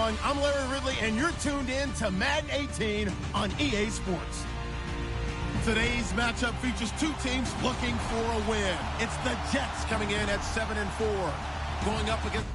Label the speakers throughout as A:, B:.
A: everyone. I'm Larry Ridley, and you're tuned in to Madden 18 on EA Sports. Today's matchup features two teams looking for a win. It's the Jets coming in at 7-4, going up against...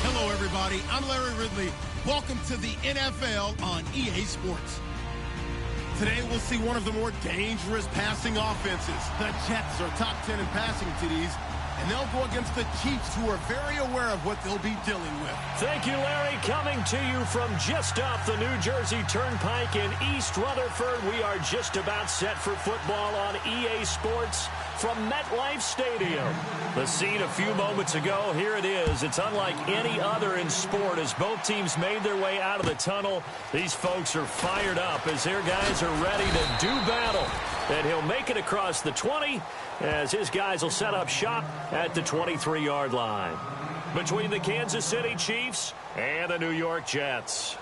A: Hello, everybody. I'm Larry Ridley. Welcome to the NFL on EA Sports. Today, we'll see one of the more dangerous passing offenses. The Jets are top 10 in passing TDs, and they'll go against the Chiefs, who are very aware of what they'll be dealing with.
B: Thank you, Larry. Coming to you from just off the New Jersey Turnpike in East Rutherford, we are just about set for football on EA Sports from MetLife Stadium. The scene a few moments ago, here it is. It's unlike any other in sport as both teams made their way out of the tunnel. These folks are fired up as their guys are ready to do battle. And he'll make it across the 20 as his guys will set up shop at the 23-yard line. Between the Kansas City Chiefs and the New York Jets.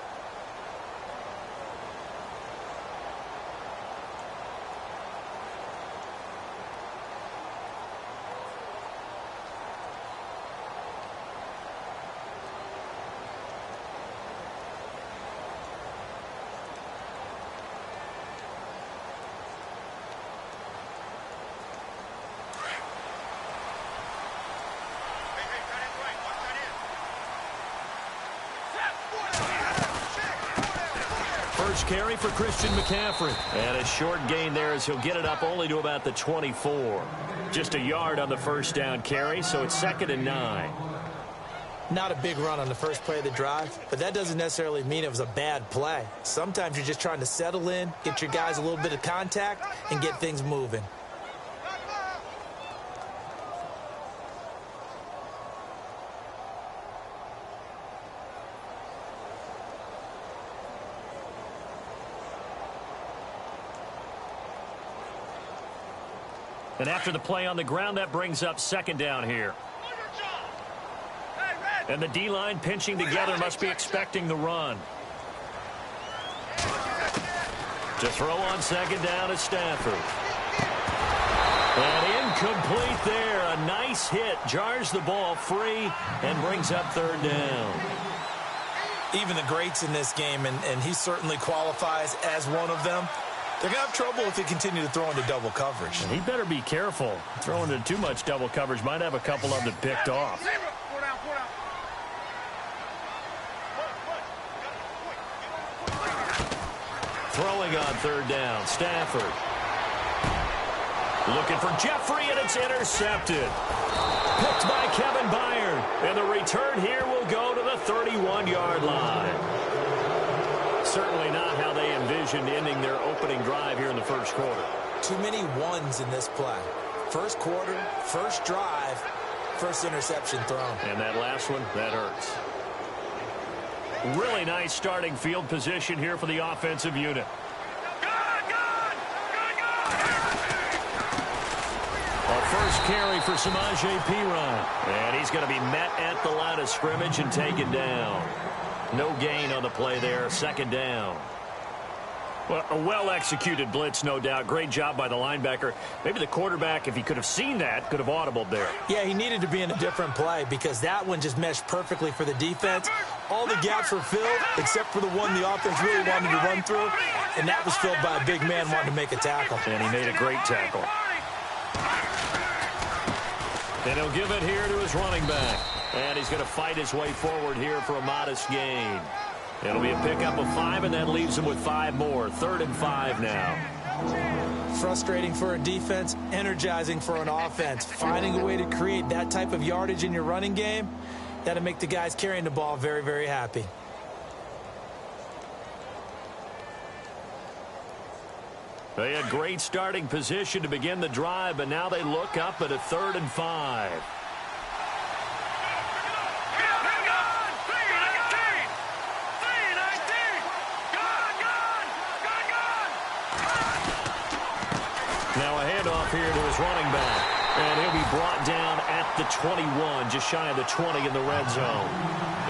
B: First carry for Christian McCaffrey. And a short gain there as he'll get it up only to about the 24. Just a yard on the first down carry, so it's 2nd and 9.
C: Not a big run on the first play of the drive, but that doesn't necessarily mean it was a bad play. Sometimes you're just trying to settle in, get your guys a little bit of contact, and get things moving.
B: And after the play on the ground, that brings up second down here. And the D-line pinching together must be expecting the run. To throw on second down is Stafford. And incomplete there. A nice hit. Jars the ball free and brings up third down.
C: Even the greats in this game, and he certainly qualifies as one of them, they're going to have trouble if they continue to throw into double coverage.
B: And he better be careful. Throwing into too much double coverage might have a couple of them picked off. Throwing on third down, Stafford. Looking for Jeffrey, and it's intercepted. Picked by Kevin Byard. And the return here will go to the 31-yard line. Certainly not how they envisioned ending their opening drive here in the first quarter.
C: Too many ones in this play. First quarter, first drive, first interception thrown.
B: And that last one, that hurts. Really nice starting field position here for the offensive unit. A first carry for Samaje Perine. And he's going to be met at the line of scrimmage and taken down. No gain on the play there. Second down. Well, a well-executed blitz, no doubt. Great job by the linebacker. Maybe the quarterback, if he could have seen that, could have audibled there.
C: Yeah, he needed to be in a different play because that one just meshed perfectly for the defense. All the gaps were filled except for the one the offense really wanted to run through, and that was filled by a big man wanting to make a tackle.
B: And he made a great tackle. And he'll give it here to his running back. And he's going to fight his way forward here for a modest gain. It'll be a pickup of 5, and that leaves him with 5 more. 3rd and 5 now.
C: Frustrating for a defense, energizing for an offense. Finding a way to create that type of yardage in your running game, that'll make the guys carrying the ball very, very happy.
B: They had great starting position to begin the drive, but now they look up at a 3rd and 5. Now a handoff here to his running back. And he'll be brought down at the 21, just shy of the 20 in the red zone.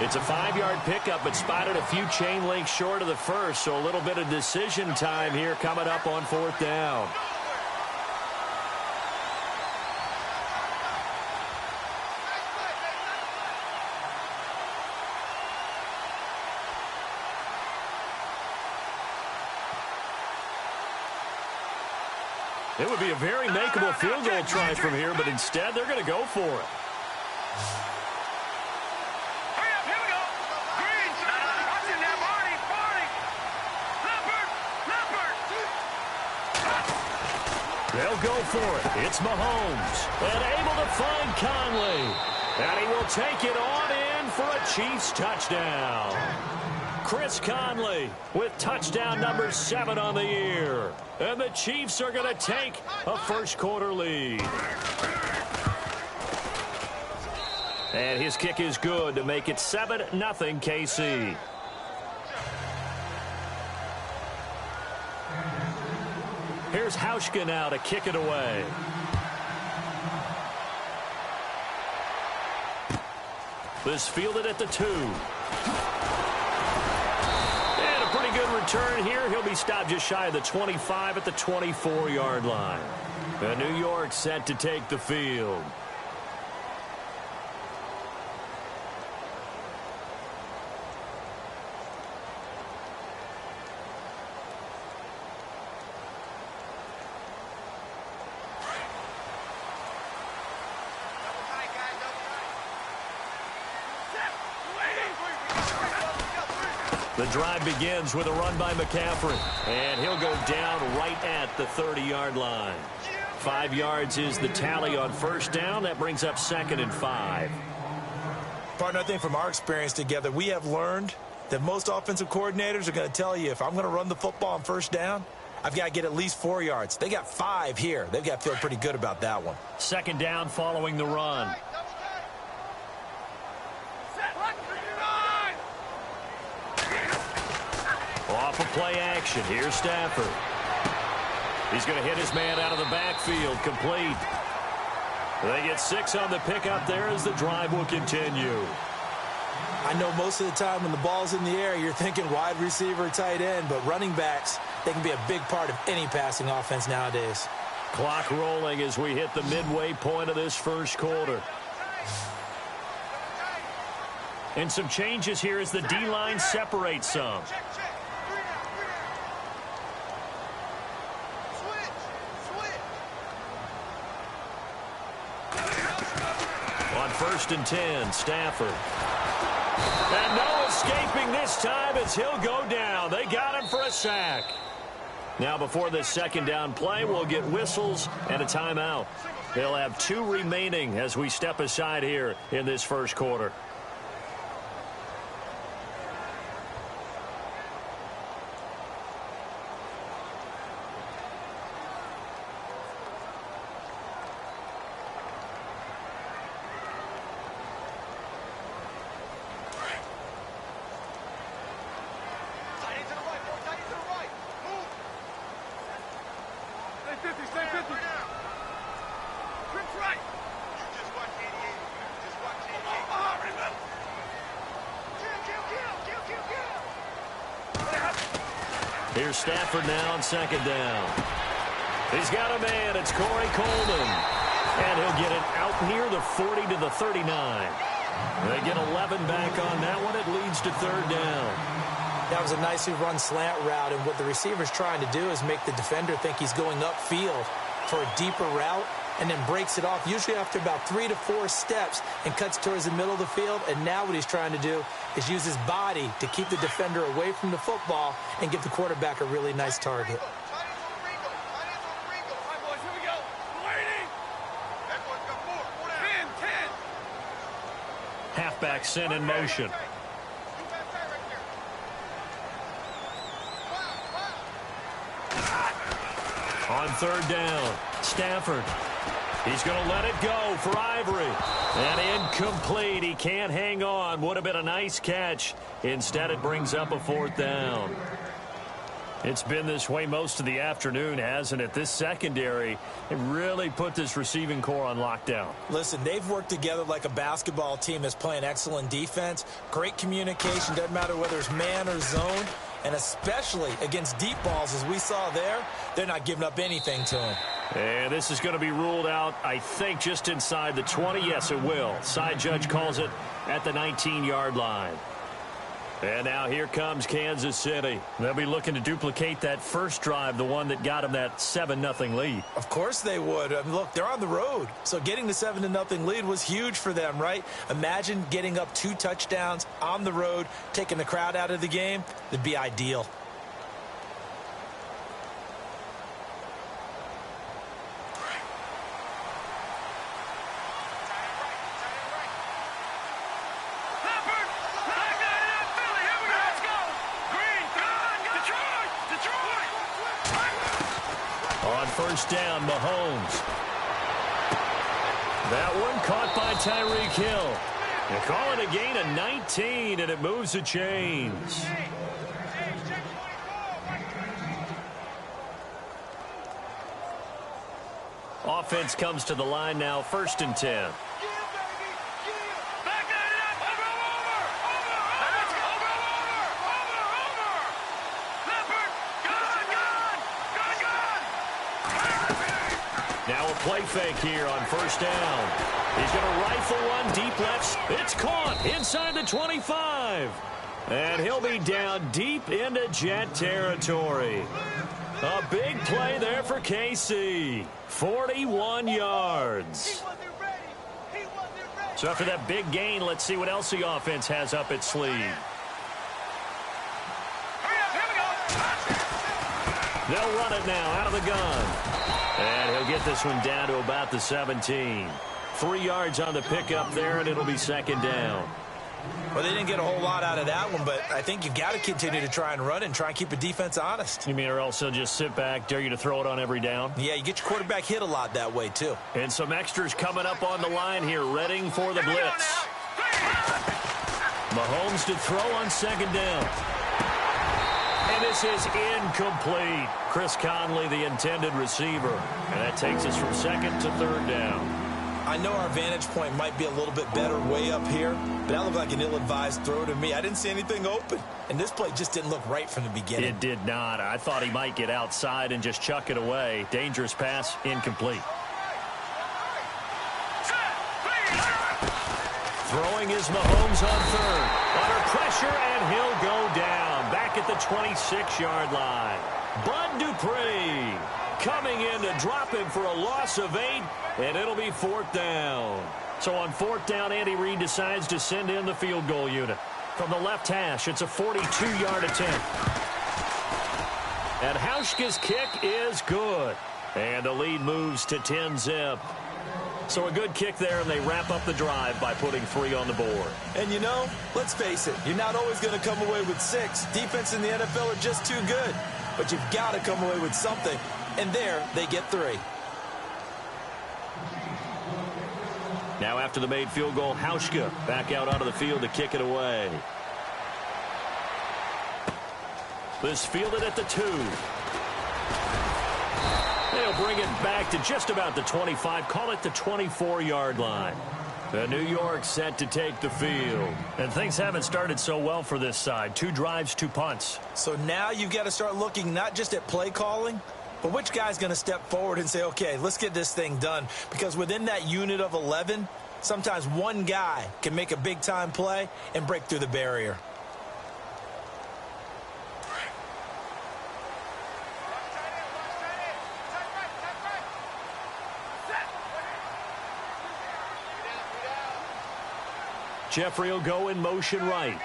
B: It's a 5-yard pickup, but spotted a few chain links short of the first, so a little bit of decision time here coming up on 4th down. It would be a very makeable field goal try from here, but instead they're going to go for it. They'll go for it. It's Mahomes. And able to find Conley. And he will take it on in for a Chiefs touchdown. Chris Conley with touchdown number 7 on the year. And the Chiefs are going to take a first quarter lead. And his kick is good to make it 7-0 KC. Here's Hauschka now to kick it away. This fielded at the 2. Pretty good return here. He'll be stopped just shy of the 25 at the 24-yard line. And New York set to take the field. The drive begins with a run by McCaffrey. And he'll go down right at the 30-yard line. 5 yards is the tally on first down. That brings up 2nd and 5.
C: Partner, I think from our experience together, we have learned that most offensive coordinators are going to tell you, if I'm going to run the football on first down, I've got to get at least 4 yards. They got 5 here. They've got to feel pretty good about that one.
B: 2nd down following the run. Off of play action. Here's Stafford. He's going to hit his man out of the backfield. Complete. They get 6 on the pickup there as the drive will continue.
C: I know most of the time when the ball's in the air, you're thinking wide receiver, tight end, but running backs, they can be a big part of any passing offense nowadays.
B: Clock rolling as we hit the midway point of this first quarter. And some changes here as the D-line separates some. On 1st and 10, Stafford. And no escaping this time as he'll go down. They got him for a sack. Now before this second down play, we'll get whistles and a timeout. They'll have 2 remaining as we step aside here in this first quarter. Here's Stafford now on second down. He's got a man. It's Corey Coleman. And he'll get it out near the 40 to the 39. They get 11 back on that one. It leads to 3rd down.
C: That was a nicely run slant route, and what the receiver's trying to do is make the defender think he's going upfield for a deeper route, and then breaks it off, usually after about 3 to 4 steps, and cuts towards the middle of the field. And now what he's trying to do is use his body to keep the defender away from the football and give the quarterback a really nice target.
B: Halfback sent in motion. On 3rd down, Stafford. He's going to let it go for Ivory. And incomplete. He can't hang on. Would have been a nice catch. Instead, it brings up a 4th down. It's been this way most of the afternoon, hasn't it? This secondary, it really put this receiving core on lockdown.
C: Listen, they've worked together like a basketball team that's playing excellent defense. Great communication. Doesn't matter whether it's man or zone. And especially against deep balls, as we saw there, they're not giving up anything to him.
B: And this is going to be ruled out, I think, just inside the 20. Yes, it will. Side judge calls it at the 19-yard line. And now here comes Kansas City. They'll be looking to duplicate that first drive, the one that got them that 7-0 lead.
C: Of course they would. I mean, look, they're on the road. So getting the 7-0 lead was huge for them, right? Imagine getting up 2 touchdowns on the road, taking the crowd out of the game. That'd be ideal.
B: First down, Mahomes. That one caught by Tyreek Hill. They call it a gain of 19, and it moves the chains. Offense comes to the line now, 1st and 10. Now a play fake here on 1st down. He's going to rifle one deep left. It's caught inside the 25. And he'll be down deep into Jet territory. A big play there for KC. 41 yards. So after that big gain, let's see what else the offense has up its sleeve. They'll run it now out of the gun. And he'll get this one down to about the 17. 3 yards on the pickup there, and it'll be 2nd down.
C: Well, they didn't get a whole lot out of that one, but I think you've got to continue to try and run and try and keep the defense honest.
B: You mean, or else they'll just sit back, dare you to throw it on every down?
C: Yeah, you get your quarterback hit a lot that way, too.
B: And some extras coming up on the line here, readying for the blitz. Mahomes to throw on 2nd down. And this is incomplete. Chris Conley, the intended receiver. And that takes us from second to third down.
C: I know our vantage point might be a little bit better way up here, but that looked like an ill-advised throw to me. I didn't see anything open, and this play just didn't look right from the beginning.
B: It did not. I thought he might get outside and just chuck it away. Dangerous pass, incomplete. Throwing is Mahomes on third. Under pressure, and he'll go down. Back at the 26-yard line. Bud Dupree coming in to drop him for a loss of 8, and it'll be fourth down. So on fourth down, Andy Reid decides to send in the field goal unit. From the left hash, it's a 42-yard attempt. And Hauschka's kick is good. And the lead moves to 10-zip. So a good kick there, and they wrap up the drive by putting 3 on the board.
C: And, you know, let's face it, you're not always going to come away with 6. Defense in the NFL are just too good. But you've got to come away with something. And there, they get 3.
B: Now after the made field goal, Hauschka back out onto the field to kick it away. This fielded at the 2. They'll bring it back to just about the 25, call it the 24-yard line. The New York set to take the field. And things haven't started so well for this side. 2 drives, 2 punts.
C: So now you've got to start looking not just at play calling, but which guy's going to step forward and say, okay, let's get this thing done. Because within that unit of 11, sometimes one guy can make a big-time play and break through the barrier.
B: Jeffrey will go in motion right.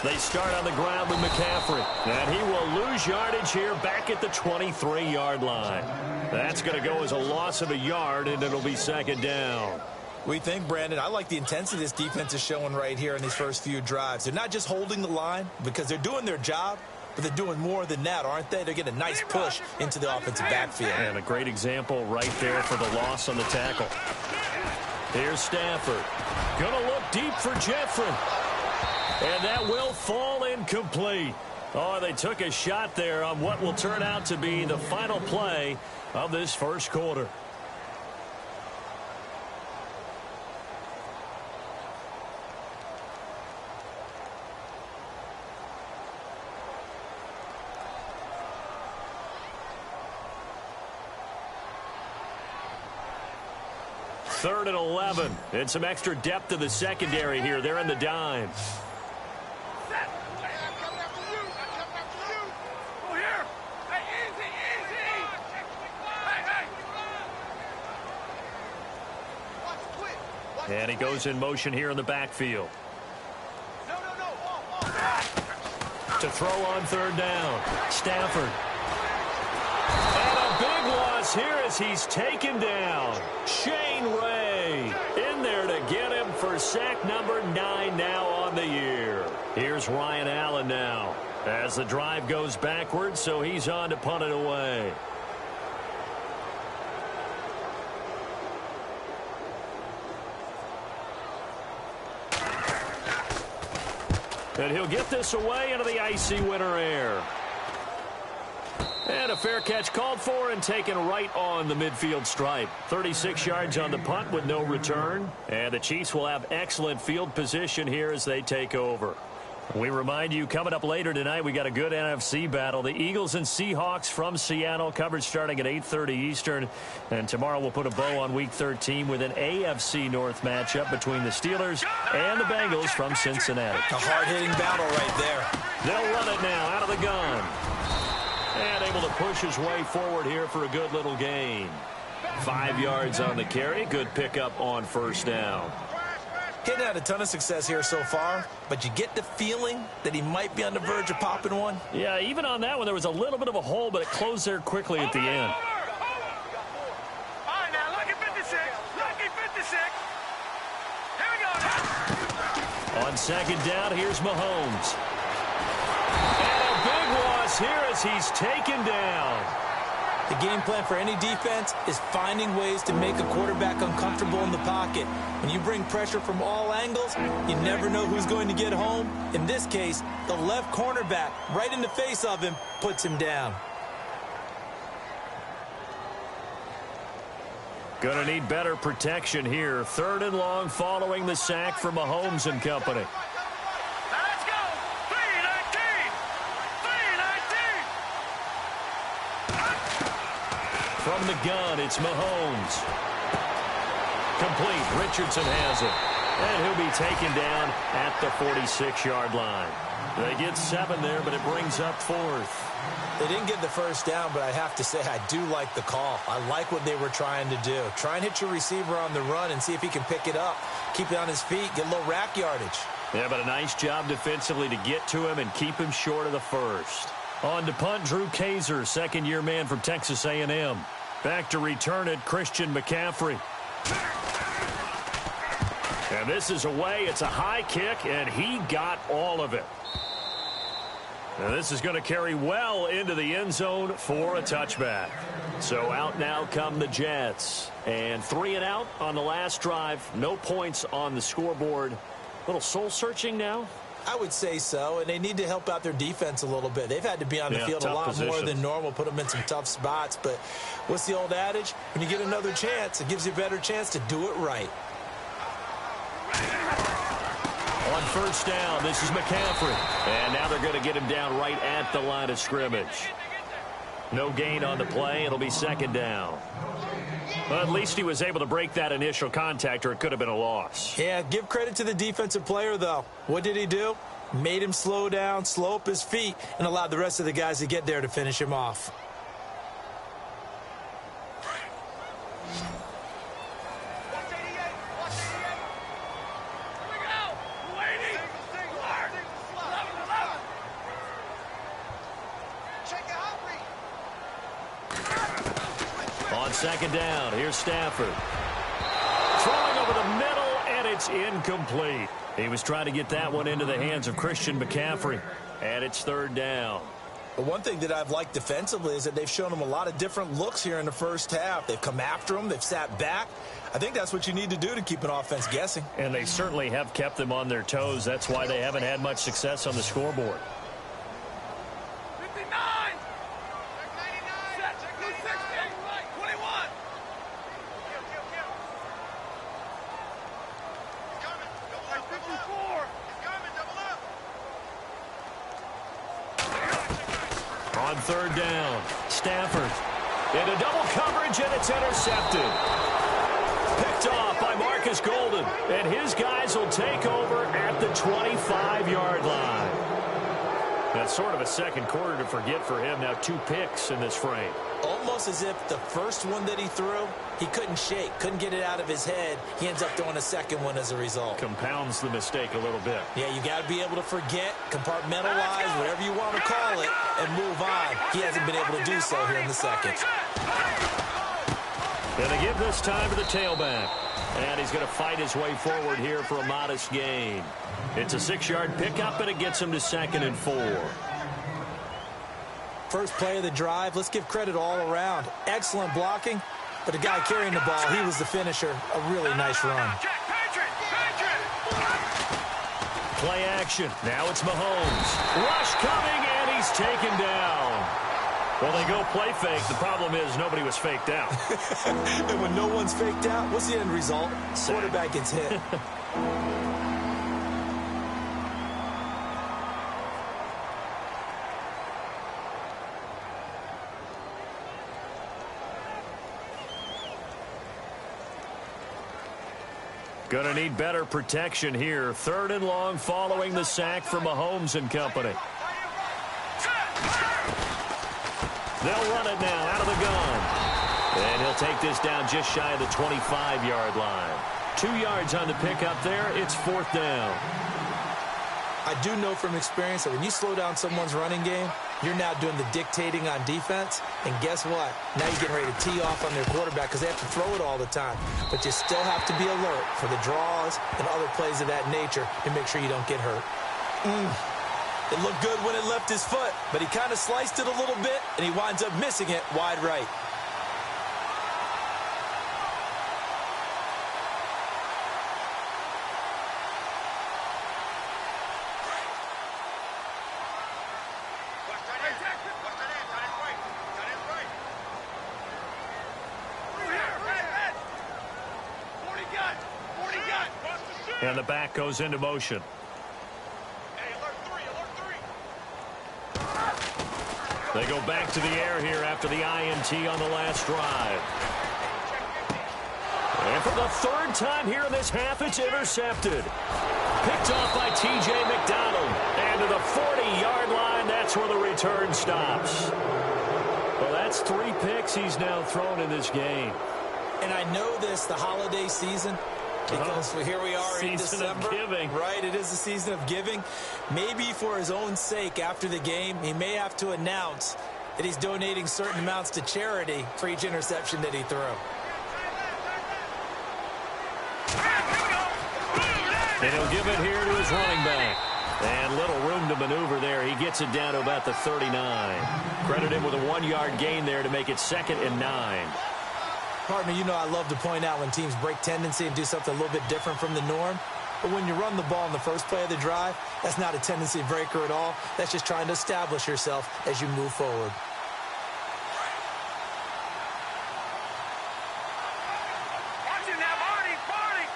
B: They start on the ground with McCaffrey. And he will lose yardage here back at the 23-yard line. That's going to go as a loss of a yard, and it'll be second down.
C: We think, Brandon, I like the intensity this defense is showing right here in these first few drives. They're not just holding the line because they're doing their job, but they're doing more than that, aren't they? They're getting a nice push into the offensive backfield.
B: And a great example right there for the loss on the tackle. Here's Stafford. Gonna look deep for Jeffrey. And that will fall incomplete. Oh, they took a shot there on what will turn out to be the final play of this first quarter. Third and 11. And some extra depth to the secondary here. They're in the dime. And he goes in motion here in the backfield. To throw on third down. Stafford. And a big loss here as he's taken down. Shane Ray in there to get him for sack number 9 now on the year. Here's Ryan Allen now as the drive goes backwards, so he's on to punt it away. And he'll get this away into the icy winter air. And a fair catch called for and taken right on the midfield stripe. 36 yards on the punt with no return. And the Chiefs will have excellent field position here as they take over. We remind you, coming up later tonight, we got a good NFC battle. The Eagles and Seahawks from Seattle, coverage starting at 8:30 Eastern. And tomorrow we'll put a bow on Week 13 with an AFC North matchup between the Steelers and the Bengals from Cincinnati.
C: A hard-hitting battle right there.
B: They'll run it now out of the gun. And able to push his way forward here for a good little gain. 5 yards on the carry. Good pickup on first down.
C: Hitting had a ton of success here so far, but you get the feeling that he might be on the verge of popping one.
B: Yeah, even on that one, there was a little bit of a hole, but it closed there quickly at the end.
D: All right, now, lucky 56. Lucky 56. Here we go.
B: On second down, here's Mahomes. And a big loss here as he's taken down.
C: The game plan for any defense is finding ways to make a quarterback uncomfortable in the pocket. When you bring pressure from all angles, you never know who's going to get home. In this case, the left cornerback, right in the face of him, puts him down.
B: Going to need better protection here. 3rd and long following the sack from Mahomes and company.
D: Let's go. 3-19. 3-19.
B: From the gun, it's Mahomes. Complete. Richardson has it. And he'll be taken down at the 46-yard line. They get 7 there, but it brings up 4th.
C: They didn't get the first down, but I have to say I do like the call. I like what they were trying to do. Try and hit your receiver on the run and see if he can pick it up. Keep it on his feet, get a little rack yardage.
B: Yeah, but a nice job defensively to get to him and keep him short of the first. On to punt, Drew Kaiser, second-year man from Texas A&M. Back to return it, Christian McCaffrey. And this is away. It's a high kick, and he got all of it. Now this is going to carry well into the end zone for a touchback. So out now come the Jets. And 3 and out on the last drive. No points on the scoreboard. A little soul-searching now?
C: I would say so, and they need to help out their defense a little bit. They've had to be on the field a lot more than normal, put them in some tough spots. But what's the old adage? When you get another chance, it gives you a better chance to do it right.
B: On first down, this is McCaffrey. And now they're going to get him down right at the line of scrimmage. No gain on the play. It'll be second down. Well, at least he was able to break that initial contact, or it could have been a loss.
C: Yeah, give credit to the defensive player, though. What did he do? Made him slow down, slow up his feet, and allowed the rest of the guys to get there to finish him off.
B: On second down, here's Stafford. Throwing over the middle, and it's incomplete. He was trying to get that one into the hands of Christian McCaffrey. And it's third down.
C: But one thing that I've liked defensively is that they've shown him a lot of different looks here in the first half. They've come after him. They've sat back. I think that's what you need to do to keep an offense guessing.
B: And they certainly have kept them on their toes. That's why they haven't had much success on the scoreboard.
D: 59. 21.
B: On third down, Stafford into double coverage, and it's intercepted. Picked off by Marcus Golden, and his guys will take over at the 25-yard line. That's sort of a second quarter to forget for him. Now 2 picks in this frame.
C: Almost as if the first one that he threw, he couldn't shake, couldn't get it out of his head. He ends up throwing a second one as a result.
B: Compounds the mistake a little bit.
C: Yeah, you got to be able to forget, compartmentalize, whatever you want to call it, and move on. He hasn't been able to do so here in the second.
B: Going to give this time to the tailback. And he's going to fight his way forward here for a modest gain. It's a 6-yard pickup, and it gets him to 2nd and 4.
C: First play of the drive, let's give credit all around. Excellent blocking, but the guy carrying the ball, he was the finisher. A really nice run.
B: Play action. Now it's Mahomes. Rush coming, and he's taken down. Well, they go play fake. The problem is nobody was faked out.
C: And when no one's faked out, what's the end result? Quarterback gets hit.
B: Going to need better protection here. 3rd and long following the sack from Mahomes and company. They'll run it now out of the gun. And he'll take this down just shy of the 25-yard line. 2 yards on the pickup there. It's 4th down.
C: I do know from experience that when you slow down someone's running game, you're now doing the dictating on defense. And guess what? Now you're getting ready to tee off on their quarterback because they have to throw it all the time. But you still have to be alert for the draws and other plays of that nature to make sure you don't get hurt. It looked good when it left his foot, but he kind of sliced it a little bit, and he winds up missing it wide right.
B: And the back goes into motion.
D: Hey, alert three.
B: They go back to the air here after the INT on the last drive. And for the third time here in this half, it's intercepted. Picked off by T.J. McDonald. And to the 40-yard line, that's where the return stops. Well, that's 3 picks he's now thrown in this game.
C: And I know this, the holiday season, because here we are in December.
B: Season of giving.
C: Right, it is the season of giving. Maybe for his own sake after the game, he may have to announce that he's donating certain amounts to charity for each interception that he threw.
B: And he'll give it here to his running back. And little room to maneuver there. He gets it down to about the 39. Credit him with a 1-yard gain there to make it 2nd and 9.
C: Partner, you know I love to point out when teams break tendency and do something a little bit different from the norm. But when you run the ball in the first play of the drive, that's not a tendency breaker at all. That's just trying to establish yourself as you move forward.
D: Watch it now, Barney.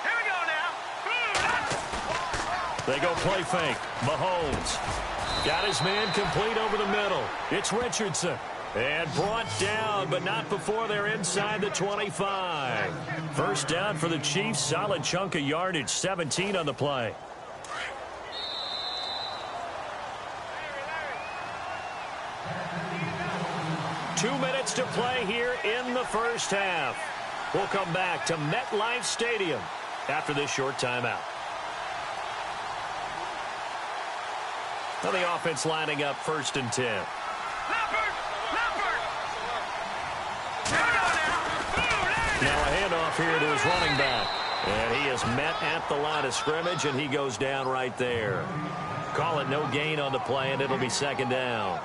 D: Here we go now.
B: They go play fake. Mahomes got his man complete over the middle. It's Richardson. And brought down, but not before they're inside the 25. First down for the Chiefs. Solid chunk of yardage. 17 on the play. Two minutes to play here in the first half. We'll come back to MetLife Stadium after this short timeout. Now the offense lining up 1st and 10. Now a handoff here to his running back. And he is met at the line of scrimmage, and he goes down right there. Call it no gain on the play, and it'll be 2nd down.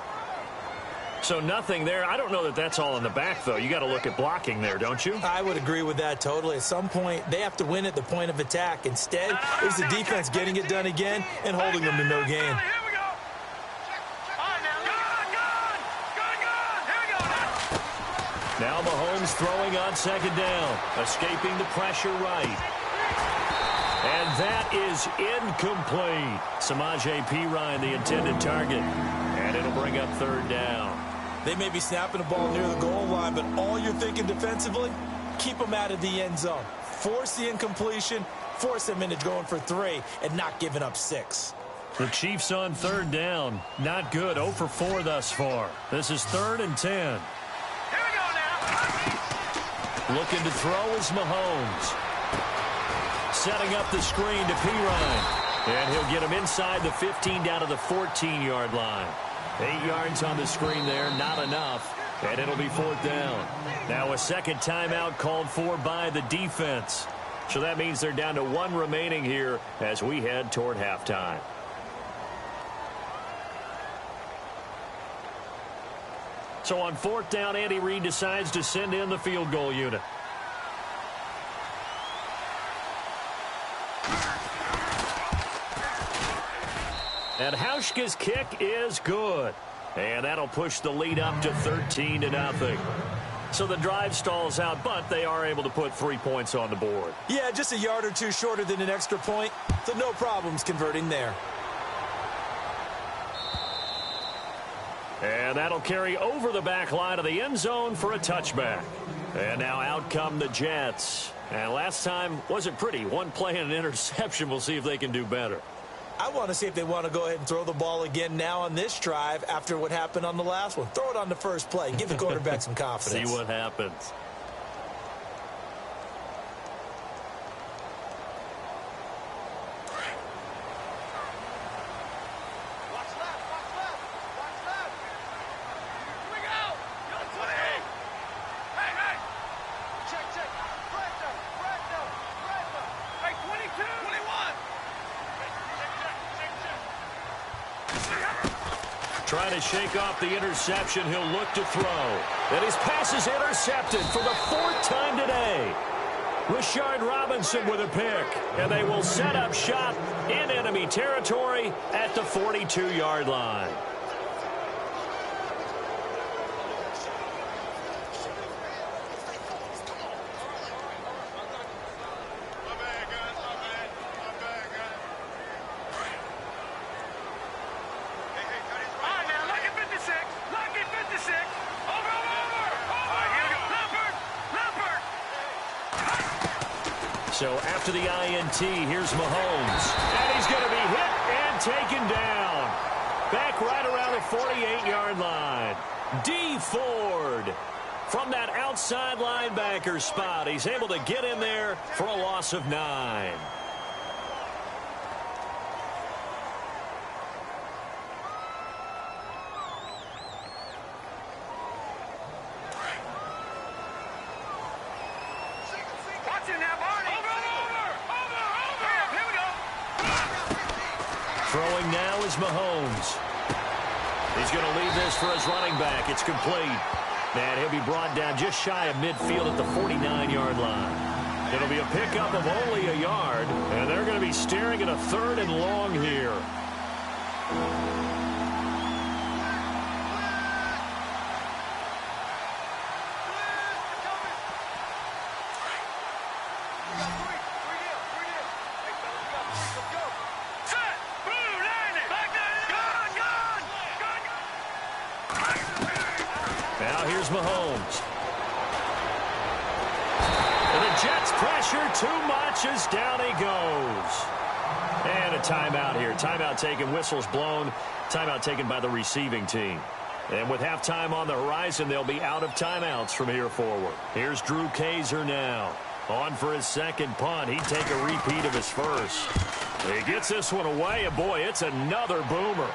B: So nothing there. I don't know that that's all in the back, though. You got to look at blocking there, don't you?
C: I would agree with that totally. At some point, they have to win at the point of attack. Instead, it was the defense getting it done again and holding them to no gain.
B: Now Mahomes throwing on 2nd down, escaping the pressure right. And that is incomplete. Samaje Perine, the intended target. And it'll bring up 3rd down.
C: They may be snapping the ball near the goal line, but all you're thinking defensively, keep them out of the end zone. Force the incompletion, force them into going for 3, and not giving up 6.
B: The Chiefs on 3rd down. Not good. 0 for 4 thus far. This is 3rd and 10. Looking to throw is Mahomes. Setting up the screen to Perine. And he'll get him inside the 15 down to the 14-yard line. 8 yards on the screen there, not enough. And it'll be 4th down. Now a second timeout called for by the defense. So that means they're down to 1 remaining here as we head toward halftime. So on 4th down, Andy Reid decides to send in the field goal unit. And Hauschka's kick is good. And that'll push the lead up to 13-0. So the drive stalls out, but they are able to put 3 points on the board.
C: Yeah, just a yard or two shorter than an extra point, so no problems converting there.
B: And that'll carry over the back line of the end zone for a touchback. And now out come the Jets. And last time wasn't pretty. 1 play and an interception. We'll see if they can do better.
C: I want to see if they want to go ahead and throw the ball again now on this drive after what happened on the last one. Throw it on the first play. Give the quarterback some confidence.
B: See what happens. Trying to shake off the interception. He'll look to throw. And his pass is intercepted for the 4th time today. Rashard Robinson with a pick. And they will set up shop in enemy territory at the 42-yard line. So after the INT, here's Mahomes. And he's going to be hit and taken down. Back right around the 48-yard line. D. Ford from that outside linebacker spot. He's able to get in there for a loss of 9. Throwing now is Mahomes. He's going to leave this for his running back. It's complete. And he'll be brought down just shy of midfield at the 49-yard line. It'll be a pickup of only a yard, and they're going to be staring at a 3rd and long here. Now here's Mahomes. And the Jets pressure too much as down he goes. And a timeout here. Timeout taken, whistles blown. Timeout taken by the receiving team. And with halftime on the horizon, they'll be out of timeouts from here forward. Here's Drew Kaiser now. On for his second punt. He'd take a repeat of his first. He gets this one away, and boy, it's another boomer.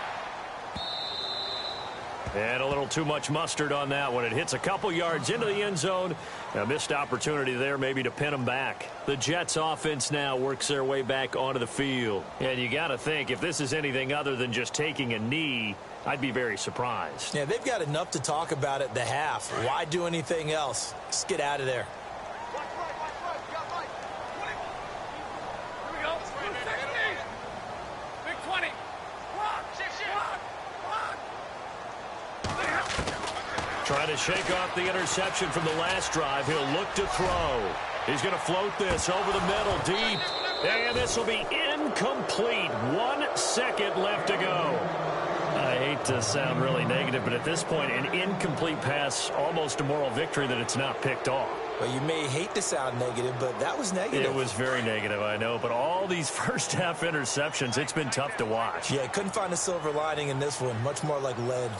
B: And a little too much mustard on that one. It hits a couple yards into the end zone. A missed opportunity there maybe to pin them back. The Jets offense now works their way back onto the field. And you got to think, if this is anything other than just taking a knee, I'd be very surprised.
C: Yeah, they've got enough to talk about at the half. Why do anything else? Just get out of there.
B: Trying to shake off the interception from the last drive. He'll look to throw. He's going to float this over the middle, deep. And this will be incomplete. 1 second left to go. I hate to sound really negative, but at this point, an incomplete pass, almost a moral victory that it's not picked off.
C: Well, you may hate to sound negative, but that was negative.
B: It was very negative, I know. But all these first-half interceptions, it's been tough to watch.
C: Yeah, couldn't find a silver lining in this one. Much more like lead.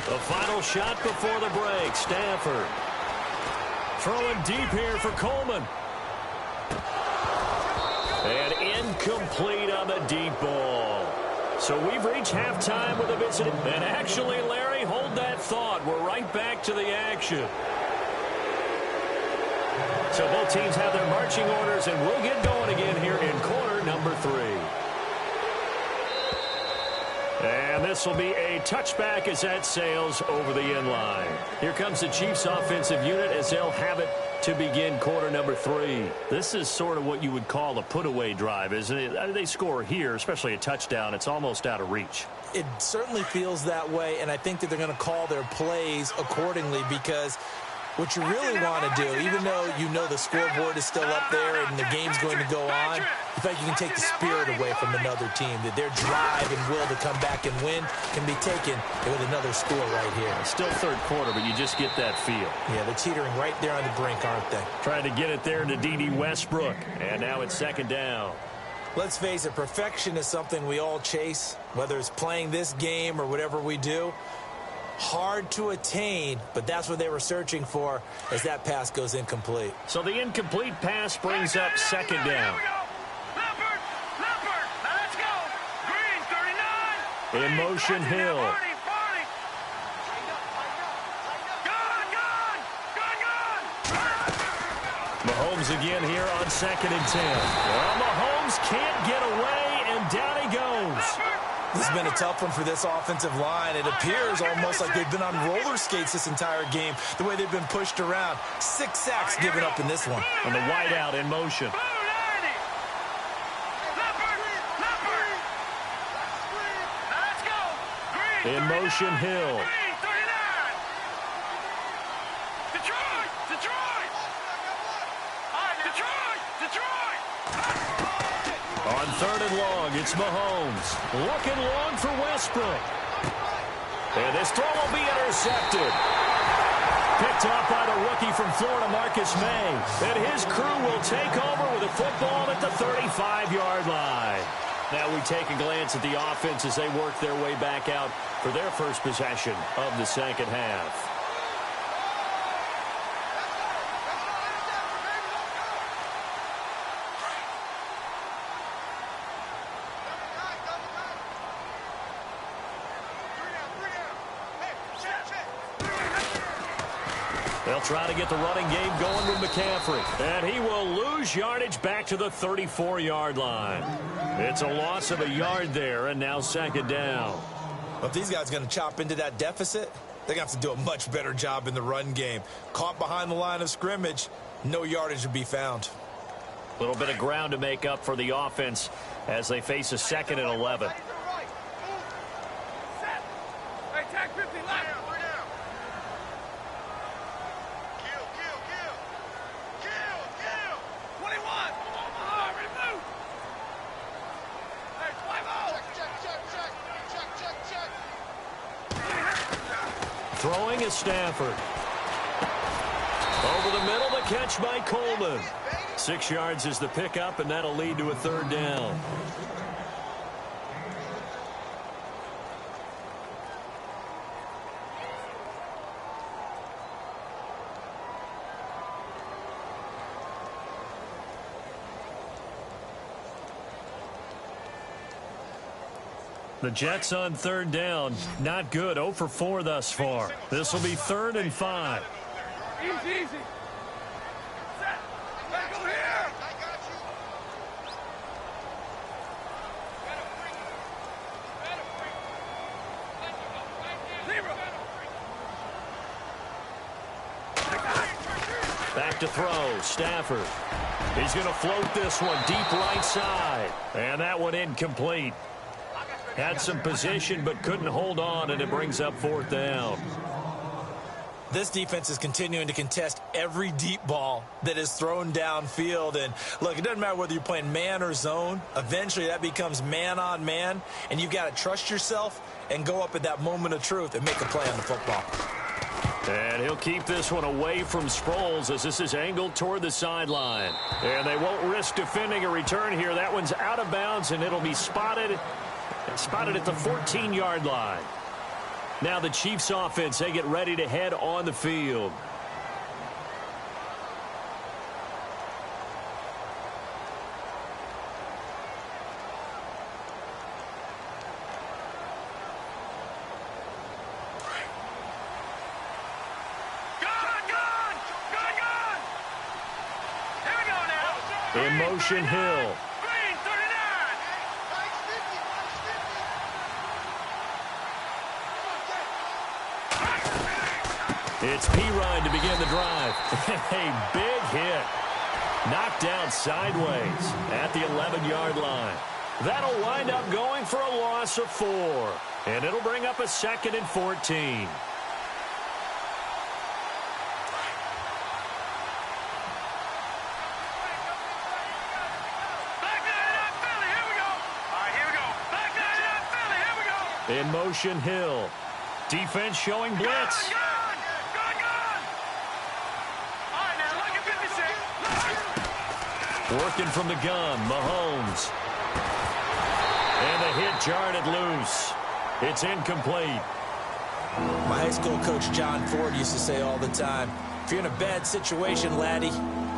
B: The final shot before the break. Stafford throwing deep here for Coleman. And incomplete on the deep ball. So we've reached halftime with a visit. And actually, Larry, hold that thought. We're right back to the action. So both teams have their marching orders, and we'll get going again here in quarter number 3. And this will be a touchback as that sails over the end line. Here comes the Chiefs offensive unit as they'll have it to begin quarter number 3. This is sort of what you would call a put-away drive, isn't it? They score here, especially a touchdown. It's almost out of reach.
C: It certainly feels that way, and I think that they're going to call their plays accordingly because what you really want to do, even though you know the scoreboard is still up there and the game's going to go on, you think you can take the spirit away from another team, that their drive and will to come back and win can be taken with another score right here.
B: Still third quarter, but you just get that feel.
C: Yeah, they're teetering right there on the brink, aren't they?
B: Trying to get it there to D.D. Westbrook. And now it's second down.
C: Let's face it, perfection is something we all chase, whether it's playing this game or whatever we do. Hard to attain, but that's what they were searching for as that pass goes incomplete.
B: So the incomplete pass brings up second down. In motion, Hill. Mahomes again here on 2nd and 10. Well, Mahomes can't get away, and down he goes.
C: This has been a tough one for this offensive line. It appears almost like they've been on roller skates this entire game, the way they've been pushed around. 6 sacks given up in this one.
B: And the wideout in motion. In motion, Hill. On 3rd and long, it's Mahomes. Looking long for Westbrook. And this throw will be intercepted. Picked off by the rookie from Florida, Marcus May. And his crew will take over with a football at the 35-yard line. Now we take a glance at the offense as they work their way back out for their first possession of the second half. They'll try to get the running game going with McCaffrey. And he will lose yardage back to the 34-yard line. It's a loss of a yard there, and now second down.
C: Well, if these guys are going to chop into that deficit, they're going to have to do a much better job in the run game. Caught behind the line of scrimmage, no yardage to be found.
B: A little bit of ground to make up for the offense as they face a 2nd and 11. Throwing is Stafford. Over the middle, the catch by Coleman. 6 yards is the pickup, and that'll lead to a third down. The Jets on third down. Not good. 0 for 4 thus far. This will be 3rd and 5.
D: Easy, easy. Set. Back over here. I got you.
B: Back to throw. Stafford. He's going to float this one deep right side. And that one incomplete. Had some position but couldn't hold on, and it brings up 4th down.
C: This defense is continuing to contest every deep ball that is thrown downfield. And, look, it doesn't matter whether you're playing man or zone. Eventually that becomes man on man, and you've got to trust yourself and go up at that moment of truth and make a play on the football.
B: And he'll keep this one away from Sproles as this is angled toward the sideline. And they won't risk defending a return here. That one's out of bounds, and it'll be spotted at the 14-yard line. Now the Chiefs offense, they get ready to head on the field. In motion, Hill. It's P-Ryan to begin the drive. A big hit. Knocked down sideways at the 11-yard line. That'll wind up going for a loss of 4. And it'll bring up a 2nd and 14. In motion, Hill. Defense showing blitz. Working from the gun, Mahomes. And the hit jarred it loose. It's incomplete.
C: My high school coach, John Ford, used to say all the time, if you're in a bad situation, laddie,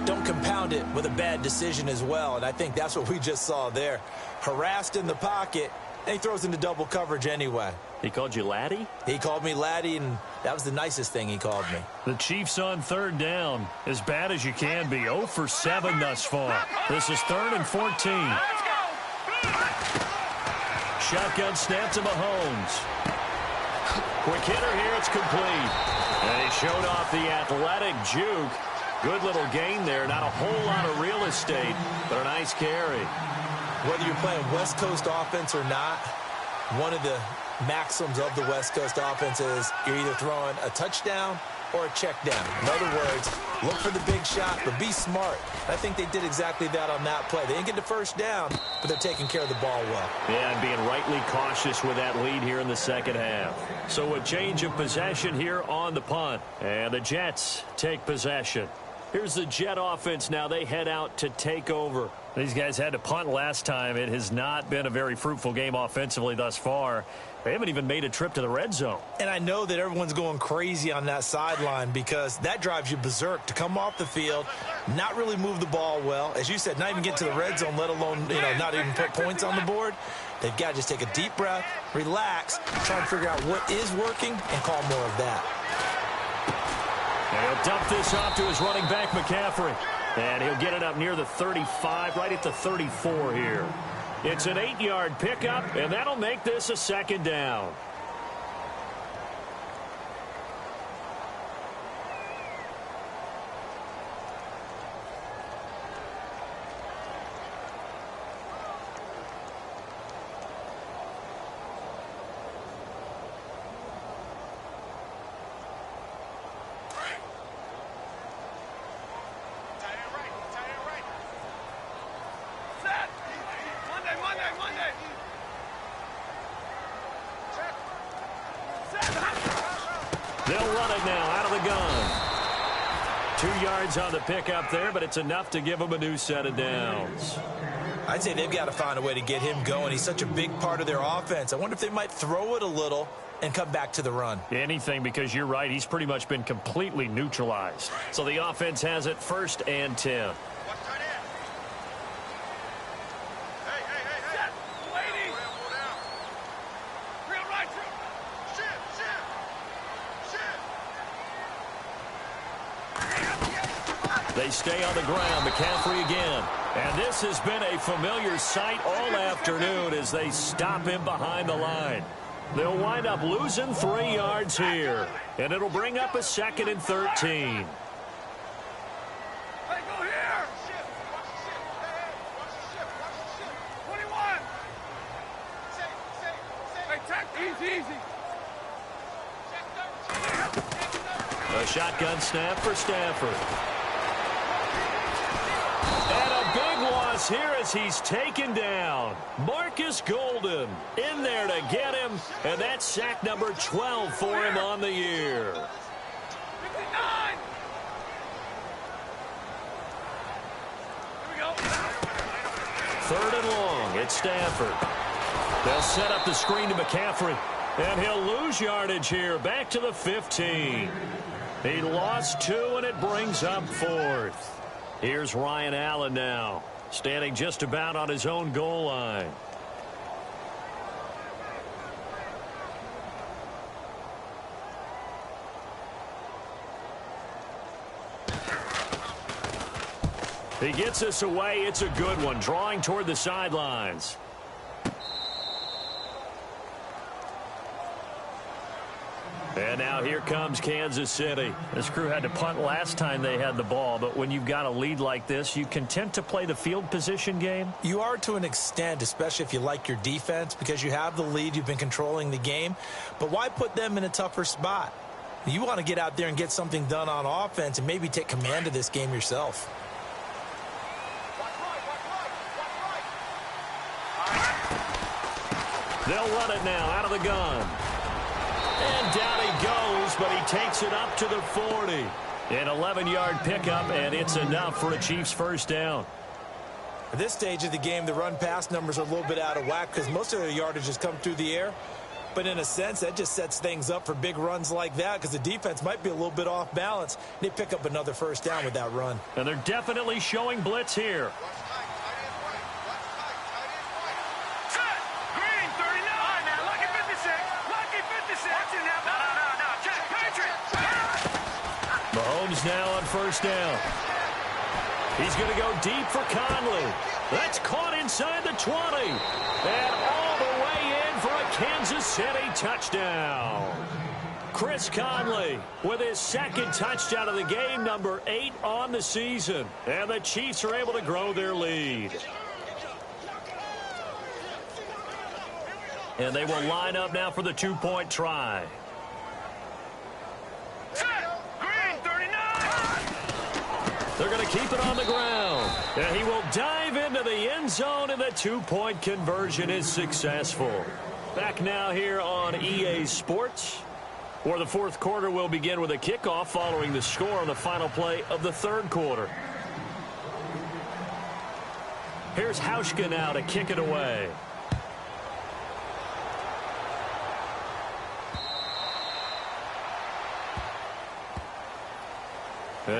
C: don't compound it with a bad decision as well. And I think that's what we just saw there. Harassed in the pocket, and he throws into double coverage anyway.
B: He called you laddie?
C: He called me laddie, and that was the nicest thing he called me.
B: The Chiefs on third down. As bad as you can be. 0 for 7 thus far. This is 3rd and 14. Shotgun snap to Mahomes. Quick hitter here. It's complete. And he showed off the athletic juke. Good little gain there. Not a whole lot of real estate, but a nice carry.
C: Whether you're playing West Coast offense or not, one of the maxims of the West Coast offense is you're either throwing a touchdown or a check down. In other words, look for the big shot, but be smart. I think they did exactly that on that play. They didn't get the first down, but they're taking care of the ball well.
B: Yeah, and being rightly cautious with that lead here in the second half. So a change of possession here on the punt. And the Jets take possession. Here's the Jet offense now. They head out to take over. These guys had to punt last time. It has not been a very fruitful game offensively thus far. They haven't even made a trip to the red zone.
C: And I know that everyone's going crazy on that sideline because that drives you berserk to come off the field, not really move the ball well. As you said, not even get to the red zone, let alone, not even put points on the board. They've got to just take a deep breath, relax, try and figure out what is working and call more of that.
B: And he'll dump this off to his running back, McCaffrey. And he'll get it up near the 35, right at the 34 here. It's an 8-yard pickup, and that'll make this a second down. They'll run it now out of the gun. 2 yards on the pickup there, but it's enough to give them a new set of downs.
C: I'd say they've got to find a way to get him going. He's such a big part of their offense. I wonder if they might throw it a little and come back to the run.
B: Anything, because you're right. He's pretty much been completely neutralized. So the offense has it 1st and 10. They stay on the ground. McCaffrey again. And this has been a familiar sight all afternoon as they stop him behind the line. They'll wind up losing 3 yards here. And it'll bring up a 2nd and 13. A shotgun snap for Stafford. And a big loss here as he's taken down. Marcus Golden in there to get him, and that's sack number 12 for him on the year.
D: 59. Here we go.
B: 3rd and long. It's Stafford. They'll set up the screen to McCaffrey, and he'll lose yardage here. Back to the 15. He lost 2, and it brings up 4th. Here's Ryan Allen now, standing just about on his own goal line. He gets us away. It's a good one, drawing toward the sidelines. And now here comes Kansas City. This crew had to punt last time they had the ball, but when you've got a lead like this, you content to play the field position game?
C: You are to an extent, especially if you like your defense, because you have the lead, you've been controlling the game. But why put them in a tougher spot? You want to get out there and get something done on offense and maybe take command of this game yourself.
B: They'll run it now out of the gun. And down he goes, but he takes it up to the 40. An 11-yard pickup, and it's enough for a Chiefs first down.
C: At this stage of the game, the run-pass numbers are a little bit out of whack because most of their yardage has come through the air. But in a sense, that just sets things up for big runs like that because the defense might be a little bit off balance. They pick up another first down with that run.
B: And they're definitely showing blitz here. Mahomes now on first down. He's going to go deep for Conley. That's caught inside the 20. And all the way in for a Kansas City touchdown. Chris Conley with his 2nd touchdown of the game, number 8 on the season. And the Chiefs are able to grow their lead. And they will line up now for the 2-point try.
D: Green,
B: They're going to keep it on the ground. And he will dive into the end zone, and the two-point conversion is successful. Back now here on EA Sports, where the fourth quarter will begin with a kickoff following the score on the final play of the third quarter. Here's Hauschka now to kick it away.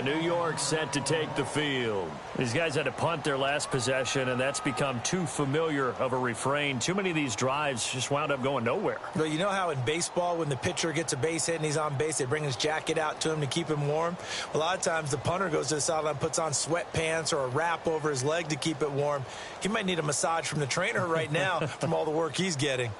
B: New York set to take the field. These guys had to punt their last possession, and that's become too familiar of a refrain. Too many of these drives just wound up going nowhere.
C: Well, you know how in baseball when the pitcher gets a base hit and he's on base, they bring his jacket out to him to keep him warm? A lot of times the punter goes to the sideline, puts on sweatpants or a wrap over his leg to keep it warm. He might need a massage from the trainer right now from all the work he's getting.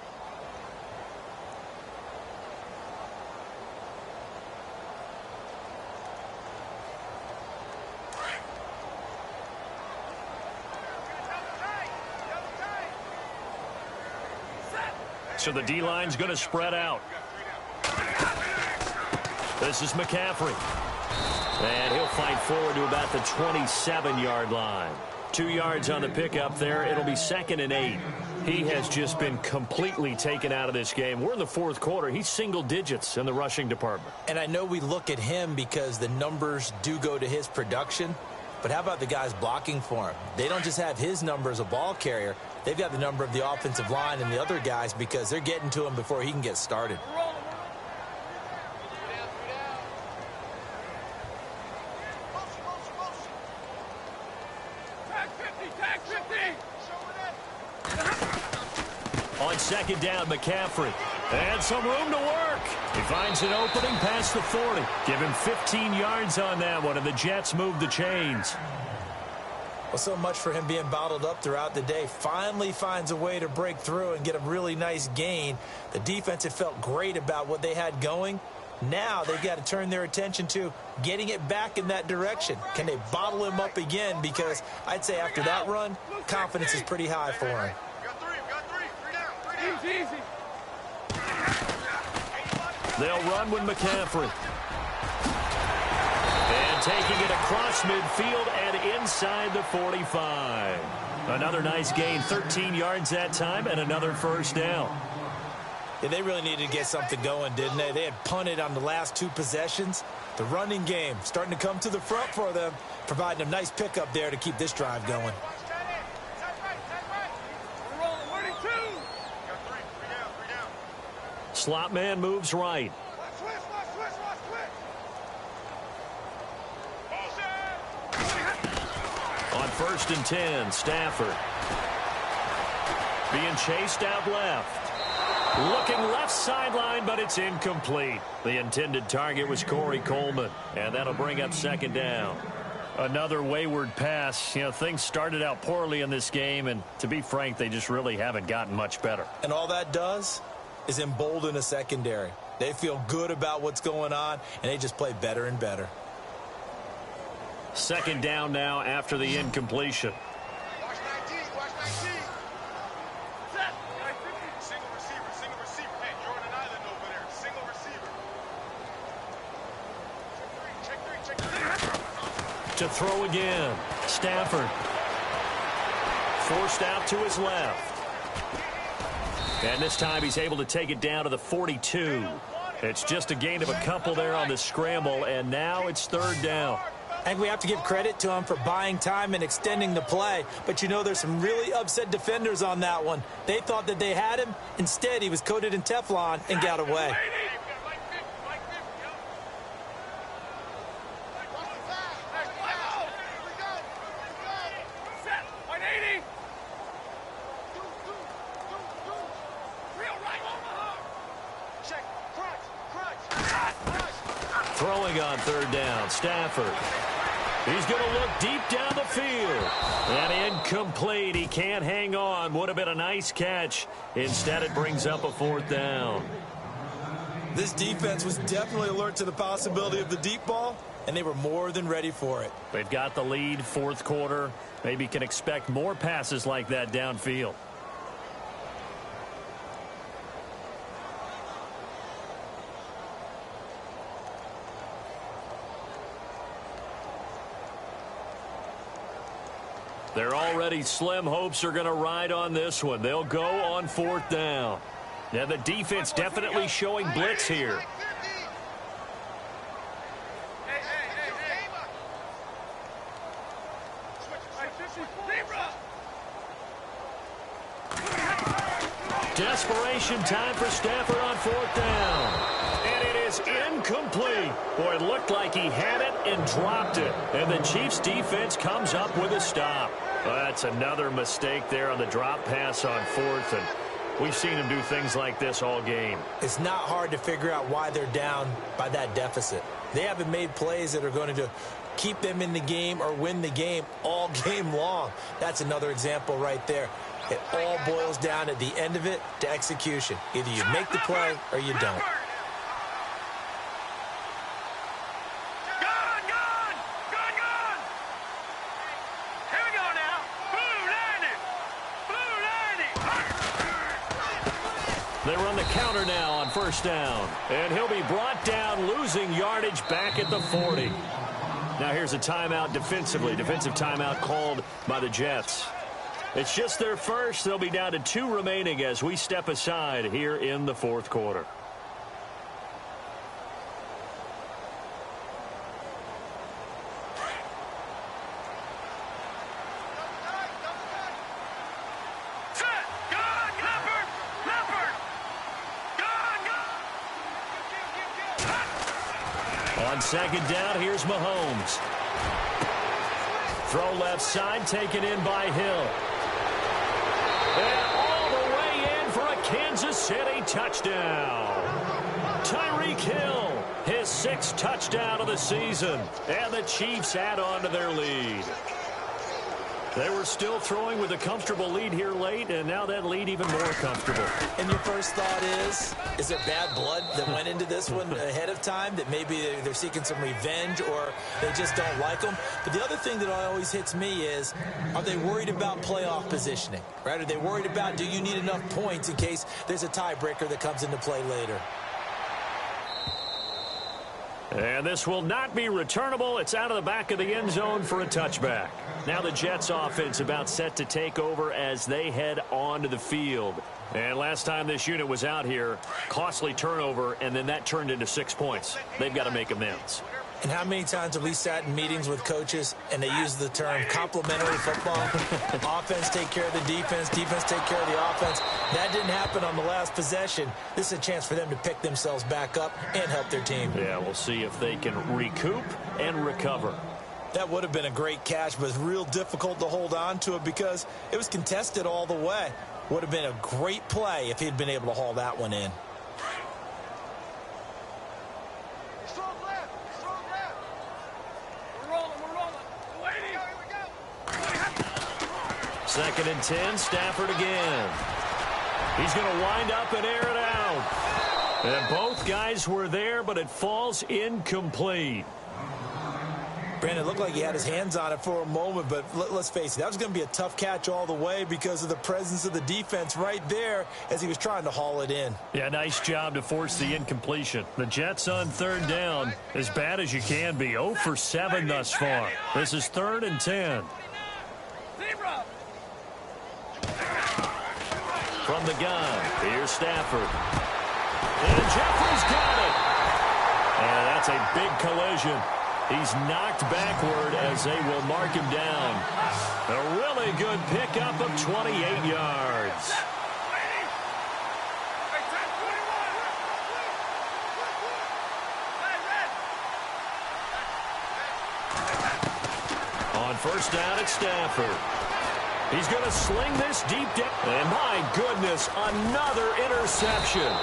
B: So the D-line's going to spread out. This is McCaffrey. And he'll fight forward to about the 27-yard line. 2 yards on the pickup there. It'll be 2nd and 8. He has just been completely taken out of this game. We're in the fourth quarter. He's single digits in the rushing department.
C: And I know we look at him because the numbers do go to his production. But how about the guys blocking for him? They don't just have his number as a ball carrier. They've got the number of the offensive line and the other guys because they're getting to him before he can get started.
B: On 2nd down, McCaffrey. And some room to work. He finds an opening past the 40. Give him 15 yards on that one, and the Jets move the chains.
C: Well, so much for him being bottled up throughout the day. Finally finds a way to break through and get a really nice gain. The defense had felt great about what they had going. Now they've got to turn their attention to getting it back in that direction. Can they bottle him up again? Because I'd say after that run, confidence is pretty high for him.
D: Easy.
B: They'll run with McCaffrey. And taking it across midfield and inside the 45. Another nice gain, 13 yards that time, and another first down.
C: Yeah, they really needed to get something going, didn't they? They had punted on the last 2 possessions. The running game starting to come to the front for them, providing a nice pickup there to keep this drive going.
B: Slot man moves right. On 1st and 10, Stafford. Being chased out left. Looking left sideline, but it's incomplete. The intended target was Corey Coleman, and that'll bring up 2nd down. Another wayward pass. You know, things started out poorly in this game, and to be frank, they just really haven't gotten much better.
C: And all that does is embolden a secondary. They feel good about what's going on, and they just play better and better.
B: 2nd down now after the incompletion.
D: Watch 19. Set. Single receiver. Hey, you're on an island over there. Single receiver. Check three.
B: To throw again. Stafford. Forced out to his left. And this time he's able to take it down to the 42. It's just a gain of a couple there on the scramble, and now it's 3rd down.
C: I think we have to give credit to him for buying time and extending the play. But, you know, there's some really upset defenders on that one. They thought that they had him. Instead, he was coated in Teflon and got away.
B: Throwing on 3rd down, Stafford. He's going to look deep down the field. And incomplete. He can't hang on. Would have been a nice catch. Instead, it brings up a 4th down.
C: This defense was definitely alert to the possibility of the deep ball, and they were more than ready for it.
B: They've got the lead, 4th quarter. Maybe can expect more passes like that downfield. Their already slim hopes are going to ride on this one. They'll go on 4th down. Now the defense definitely showing blitz here. Desperation time for Stafford on 4th down. And it is incomplete. Boy, it looked like he had it and dropped it. And the Chiefs defense comes up with a stop. Well, that's another mistake there on the drop pass on 4th. And we've seen him do things like this all game.
C: It's not hard to figure out why they're down by that deficit. They haven't made plays that are going to keep them in the game or win the game all game long. That's another example right there. It all boils down at the end of it to execution. Either you make the play or you don't.
D: Here we go now.
B: They run the counter now on 1st down. And he'll be brought down, losing yardage back at the 40. Now here's a timeout defensively. Defensive timeout called by the Jets. It's just their first. They'll be down to 2 remaining as we step aside here in the 4th quarter. On 2nd down, here's Mahomes. Throw left side, taken in by Hill. And all the way in for a Kansas City touchdown. Tyreek Hill, his 6th touchdown of the season. And the Chiefs add on to their lead. They were still throwing with a comfortable lead here late, and now that lead even more comfortable.
C: And your first thought is there bad blood that went into this one ahead of time, that maybe they're seeking some revenge or they just don't like them? But the other thing that always hits me is, are they worried about playoff positioning? Right? Are they worried about, do you need enough points in case there's a tiebreaker that comes into play later?
B: And this will not be returnable. It's out of the back of the end zone for a touchback. Now the Jets offense about set to take over as they head onto the field. And last time this unit was out here, costly turnover, and then that turned into 6 points. They've got to make amends.
C: And how many times have we sat in meetings with coaches and they use the term complementary football? Offense take care of the defense, defense take care of the offense. That didn't happen on the last possession. This is a chance for them to pick themselves back up and help their team.
B: Yeah, we'll see if they can recoup and recover.
C: That would have been a great catch, but it's real difficult to hold on to it because it was contested all the way. Would have been a great play if he'd been able to haul that one in.
B: Second and 10, Stafford again. He's going to wind up and air it out. And both guys were there, but it falls incomplete.
C: Brandon, it looked like he had his hands on it for a moment, but let's face it, that was going to be a tough catch all the way because of the presence of the defense right there as he was trying to haul it in.
B: Yeah, nice job to force the incompletion. The Jets on 3rd down, as bad as you can be. 0 for 7 thus far. This is 3rd and 10. From the gun, here's Stafford. And Jeffrey's got it. And that's a big collision. He's knocked backward as they will mark him down. A really good pickup of 28 yards. On 1st down, it's Stafford. He's going to sling this deep down. And my goodness, another interception.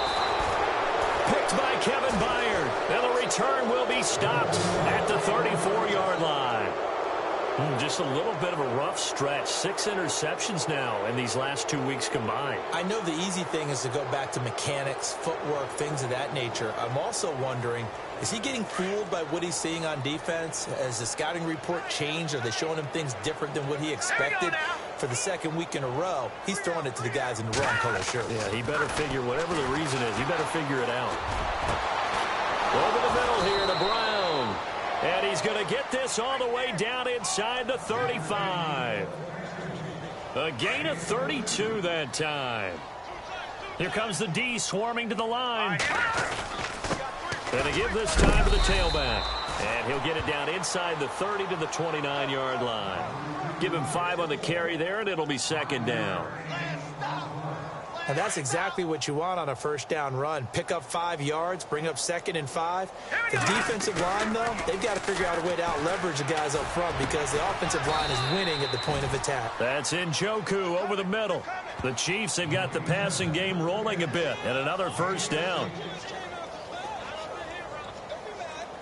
B: Picked by Kevin Byard. And the return will be stopped at the 34-yard line. Just a little bit of a rough stretch. 6 interceptions now in these last 2 weeks combined.
C: I know the easy thing is to go back to mechanics, footwork, things of that nature. I'm also wondering, is he getting fooled by what he's seeing on defense? Has the scouting report changed? Are they showing him things different than what he expected? For the 2nd week in a row, he's throwing it to the guys in the wrong color shirt.
B: Yeah, he better figure, whatever the reason is, he better figure it out. Over the middle here to Brown. And he's going to get this all the way down inside the 35. A gain of 32 that time. Here comes the D swarming to the line. And a give this time to the tailback. And he'll get it down inside the 30 to the 29-yard line. Give him 5 on the carry there, and it'll be second down.
C: And that's exactly what you want on a first down run. Pick up 5 yards, bring up 2nd and 5. The defensive line, though, they've got to figure out a way to out-leverage the guys up front because the offensive line is winning at the point of attack.
B: That's Njoku over the middle. The Chiefs have got the passing game rolling a bit, and another first down.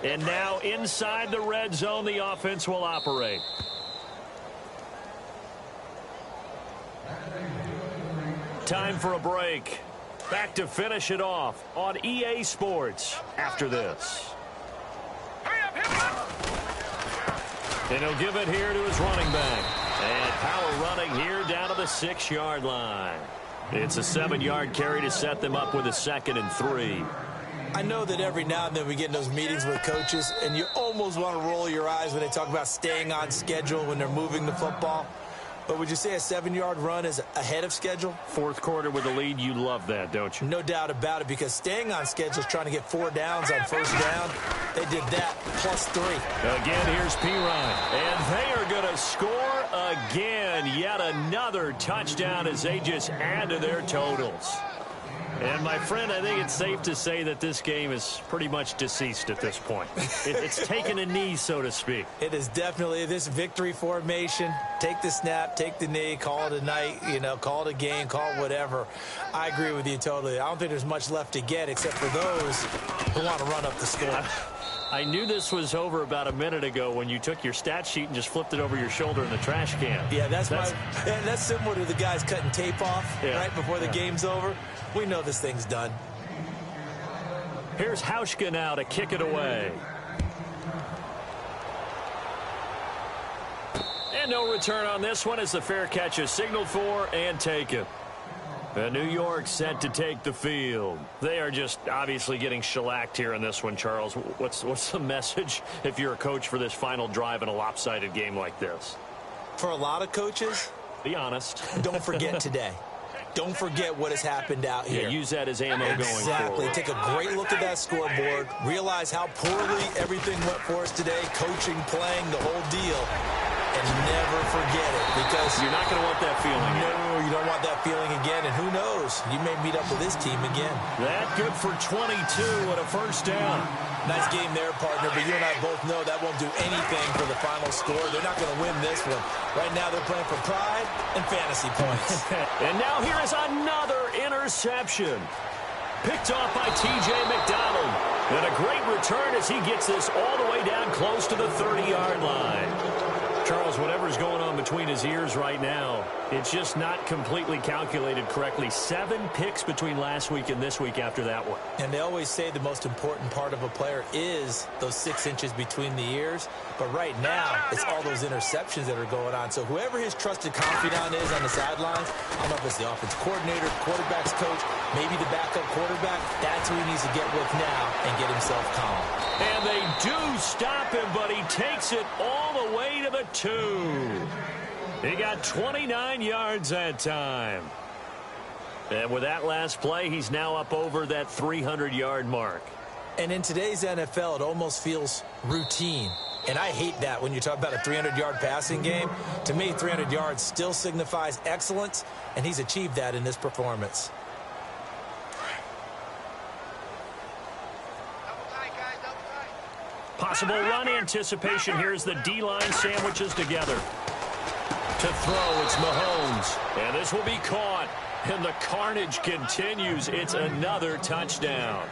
B: And now inside the red zone, the offense will operate. Time for a break. Back to finish it off on EA Sports after this. And he'll give it here to his running back. And power running here down to the 6-yard line. It's a 7-yard carry to set them up with a 2nd and 3.
C: I know that every now and then we get in those meetings with coaches, and you almost want to roll your eyes when they talk about staying on schedule when they're moving the football. But would you say a 7-yard run is ahead of schedule?
B: Fourth quarter with a lead, you love that, don't you?
C: No doubt about it, because staying on schedule is trying to get 4 downs on first down. They did that, plus 3.
B: Again, here's P-Ryan. And they are going to score again. Yet another touchdown as they just add to their totals. And, my friend, I think it's safe to say that this game is pretty much deceased at this point. It's taken a knee, so to speak.
C: It is definitely this victory formation. Take the snap, take the knee, call it a night, call it a game, call it whatever. I agree with you totally. I don't think there's much left to get except for those who want to run up the score.
B: I knew this was over about a minute ago when you took your stat sheet and just flipped it over your shoulder in the trash can.
C: Yeah, that's similar to the guys cutting tape off right before the game's over. We know this thing's done.
B: Here's Hauschka now to kick it away. And no return on this one as the fair catch is signaled for and taken. New York set to take the field. They are just obviously getting shellacked here in this one, Charles. What's the message if you're a coach for this final drive in a lopsided game like this?
C: For a lot of coaches,
B: be honest.
C: Don't forget today. Don't forget what has happened out here.
B: Yeah, use that as ammo going forward.
C: Exactly. Take a great look at that scoreboard. Realize how poorly everything went for us today. Coaching, playing, the whole deal. And never forget it, because
B: you're not going to want that feeling again.
C: No, you don't want that feeling again. And who knows? You may meet up with this team again.
B: That good for 22 and a first down.
C: Nice game there, partner, but you and I both know that won't do anything for the final score. They're not going to win this one. Right now they're playing for pride and fantasy points.
B: And now here is another interception. Picked off by T.J. McDonald. And a great return as he gets this all the way down close to the 30-yard line. Charles, whatever's going on between his ears right now, it's just not completely calculated correctly. 7 picks between last week and this week after that one.
C: And they always say the most important part of a player is those 6 inches between the ears. But right now, it's all those interceptions that are going on. So whoever his trusted confidant is on the sidelines, I don't know if it's the offensive coordinator, quarterback's coach, maybe the backup quarterback, that's who he needs to get with now and get himself calm.
B: And they do stop him, but he takes it all the way to the 2. He got 29 yards that time. And with that last play, he's now up over that 300-yard mark.
C: And in today's NFL, it almost feels routine. And I hate that when you talk about a 300-yard passing game. To me, 300 yards still signifies excellence, and he's achieved that in this performance.
B: Possible run anticipation. Here's the D-line sandwiches together. To throw, it's Mahomes. And this will be caught. And the carnage continues. It's another touchdown.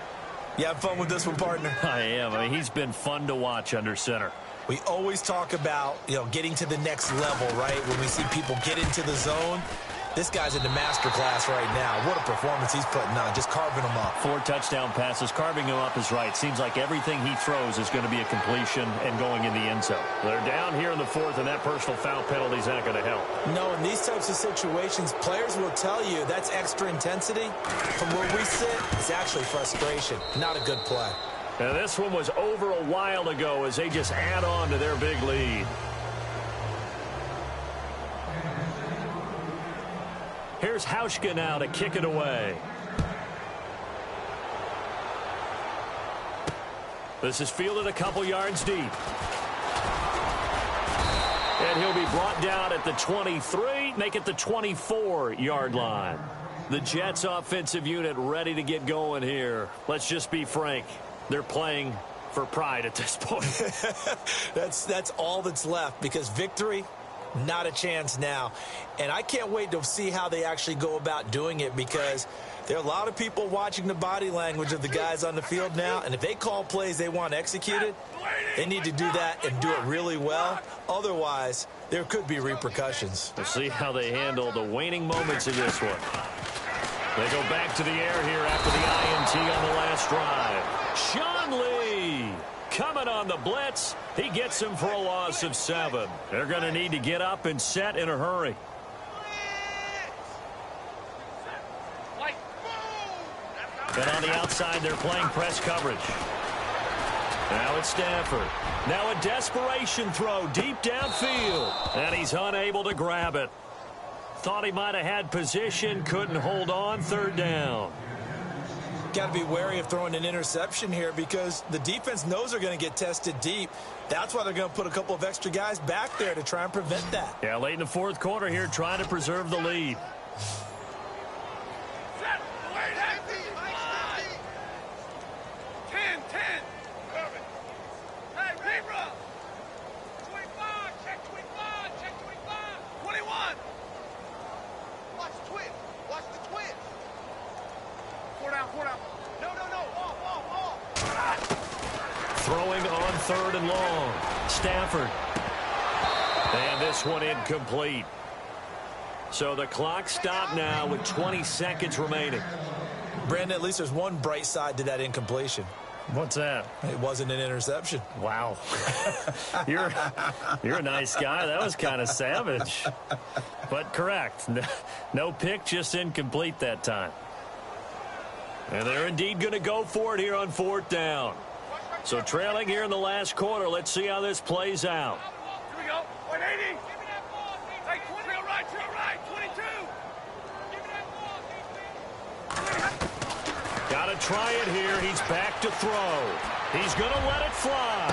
C: You have fun with this one, partner?
B: I am. I mean, he's been fun to watch under center.
C: We always talk about, getting to the next level, right? When we see people get into the zone. This guy's in the master class right now. What a performance he's putting on, just carving them up.
B: 4 touchdown passes. Carving him up is right. Seems like everything he throws is going to be a completion and going in the end zone. They're down here in the 4th, and that personal foul penalty is not going to help.
C: No, in these types of situations, players will tell you that's extra intensity. From where we sit, it's actually frustration. Not a good play.
B: Now, this one was over a while ago as they just add on to their big lead. Here's Hauschka now to kick it away. This is fielded a couple yards deep. And he'll be brought down at the 23, make it the 24-yard line. The Jets offensive unit ready to get going here. Let's just be frank. They're playing for pride at this point.
C: That's all that's left, because victory, not a chance now. And I can't wait to see how they actually go about doing it, because there are a lot of people watching the body language of the guys on the field now, and if they call plays they want executed, they need to do that and do it really well. Otherwise, there could be repercussions.
B: We'll see how they handle the waning moments in this one. They go back to the air here after the INT on the last drive. Sean Lee coming on the blitz. He gets him for a loss of 7. They're going to need to get up and set in a hurry. And on the outside, they're playing press coverage. Now it's Stafford. Now a desperation throw deep downfield. And he's unable to grab it. Thought he might have had position, couldn't hold on, 3rd down.
C: Got to be wary of throwing an interception here, because the defense knows they're going to get tested deep. That's why they're going to put a couple of extra guys back there to try and prevent that.
B: Yeah, late in the 4th quarter here, trying to preserve the lead. Throwing on 3rd and long. Stafford. And this one incomplete. So the clock stopped now with 20 seconds remaining.
C: Brandon, at least there's one bright side to that incompletion.
B: What's that?
C: It wasn't an interception.
B: Wow. You're a nice guy. That was kind of savage. But correct. No pick, just incomplete that time. And they're indeed going to go for it here on 4th down. So trailing here in the last quarter. Let's see how this plays out.
D: Here we go. 180. Give me that ball, defense. Hey, to your right, 22. Give me that ball, defense.
B: Got to try it here. He's back to throw. He's going to let it fly.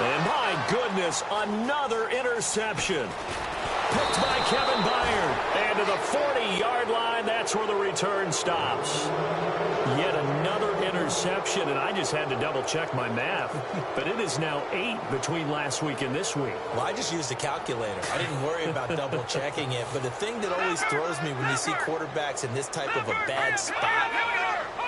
B: And my goodness, another interception. Picked by Kevin Byard. And to the 40-yard line, that's where the return stops. Yet another interception, and I just had to double-check my math. But it is now 8 between last week and this week.
C: Well, I just used a calculator. I didn't worry about double-checking it. But the thing that always throws me when you see quarterbacks in this type of a bad spot,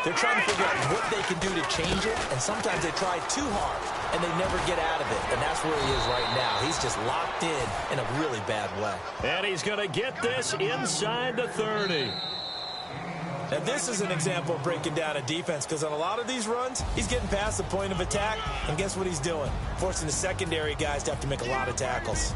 C: they're trying to figure out what they can do to change it, and sometimes they try too hard, and they never get out of it. And that's where he is right now. He's just locked in a really bad way.
B: And he's going to get this inside the 30.
C: And this is an example of breaking down a defense, because on a lot of these runs, he's getting past the point of attack, and guess what he's doing? Forcing the secondary guys to have to make a lot of tackles.